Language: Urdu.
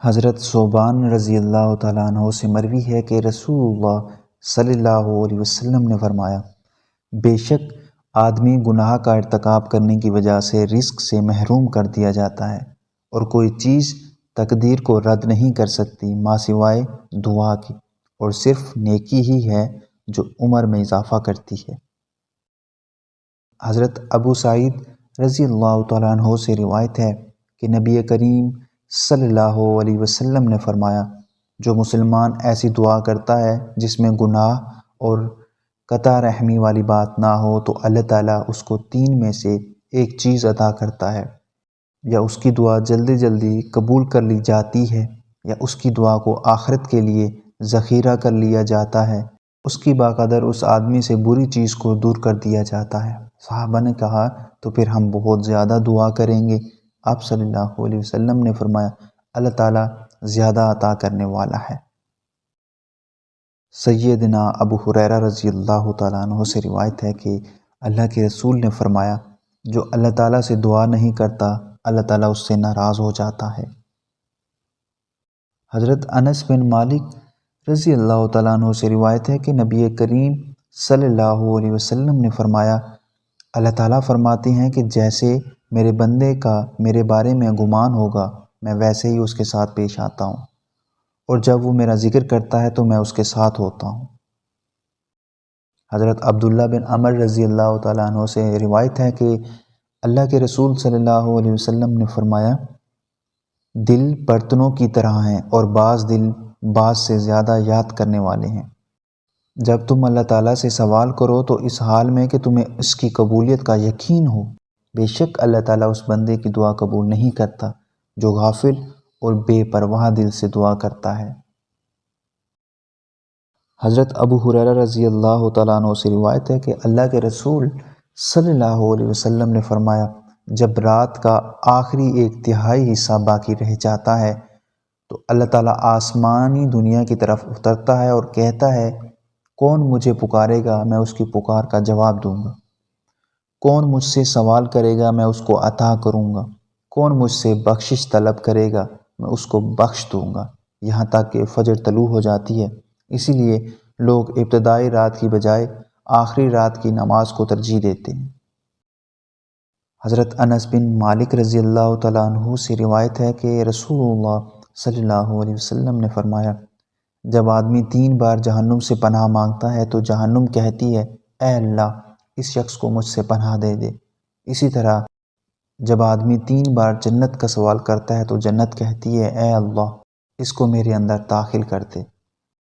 حضرت ثوبان رضی اللہ تعالیٰ عنہ سے مروی ہے کہ رسول اللہ صلی اللہ علیہ وسلم نے فرمایا، بے شک آدمی گناہ کا ارتکاب کرنے کی وجہ سے رزق سے محروم کر دیا جاتا ہے، اور کوئی چیز تقدیر کو رد نہیں کر سکتی ماں سوائے دعا کی، اور صرف نیکی ہی ہے جو عمر میں اضافہ کرتی ہے۔ حضرت ابو سعید رضی اللہ تعالیٰ عنہ سے روایت ہے کہ نبی کریم صلی اللہ علیہ وسلم نے فرمایا، جو مسلمان ایسی دعا کرتا ہے جس میں گناہ اور قطع رحمی والی بات نہ ہو تو اللہ تعالیٰ اس کو 3 میں سے ایک چیز عطا کرتا ہے، یا اس کی دعا جلدی جلدی قبول کر لی جاتی ہے، یا اس کی دعا کو آخرت کے لیے ذخیرہ کر لیا جاتا ہے، اس کی باقدر اس آدمی سے بری چیز کو دور کر دیا جاتا ہے۔ صحابہ نے کہا تو پھر ہم بہت زیادہ دعا کریں گے؟ آپ صلی اللہ علیہ وسلم نے فرمایا، اللہ تعالیٰ زیادہ عطا کرنے والا ہے۔ سیدنا ابو ہریرہ رضی اللہ تعالیٰ عنہ سے روایت ہے کہ اللہ کے رسول نے فرمایا، جو اللہ تعالیٰ سے دعا نہیں کرتا اللہ تعالیٰ اس سے ناراض ہو جاتا ہے۔ حضرت انس بن مالک رضی اللہ تعالیٰ عنہ سے روایت ہے کہ نبی کریم صلی اللہ علیہ وسلم نے فرمایا، اللہ تعالیٰ فرماتے ہیں کہ جیسے میرے بندے کا میرے بارے میں گمان ہوگا میں ویسے ہی اس کے ساتھ پیش آتا ہوں، اور جب وہ میرا ذکر کرتا ہے تو میں اس کے ساتھ ہوتا ہوں۔ حضرت عبداللہ بن عمر رضی اللہ تعالیٰ عنہ سے روایت ہے کہ اللہ کے رسول صلی اللہ علیہ وسلم نے فرمایا، دل برتنوں کی طرح ہیں اور بعض دل بعض سے زیادہ یاد کرنے والے ہیں۔ جب تم اللہ تعالیٰ سے سوال کرو تو اس حال میں کہ تمہیں اس کی قبولیت کا یقین ہو، بے شک اللہ تعالیٰ اس بندے کی دعا قبول نہیں کرتا جو غافل اور بے پرواہ دل سے دعا کرتا ہے۔ حضرت ابو ہریرہ رضی اللہ تعالیٰ عنہ سے روایت ہے کہ اللہ کے رسول صلی اللہ علیہ وسلم نے فرمایا، جب رات کا آخری 1/3 حصہ باقی رہ جاتا ہے تو اللہ تعالیٰ آسمانی دنیا کی طرف اترتا ہے اور کہتا ہے، کون مجھے پکارے گا میں اس کی پکار کا جواب دوں گا، کون مجھ سے سوال کرے گا میں اس کو عطا کروں گا، کون مجھ سے بخشش طلب کرے گا میں اس کو بخش دوں گا، یہاں تک کہ فجر طلوع ہو جاتی ہے۔ اسی لیے لوگ ابتدائی رات کی بجائے آخری رات کی نماز کو ترجیح دیتے ہیں۔ حضرت انس بن مالک رضی اللہ تعالیٰ عنہ سے روایت ہے کہ رسول اللہ صلی اللہ علیہ وسلم نے فرمایا، جب آدمی 3 بار جہنم سے پناہ مانگتا ہے تو جہنم کہتی ہے، اے اللہ اس شخص کو مجھ سے پناہ دے دے۔ اسی طرح جب آدمی 3 بار جنت کا سوال کرتا ہے تو جنت کہتی ہے، اے اللہ اس کو میرے اندر داخل کر دے۔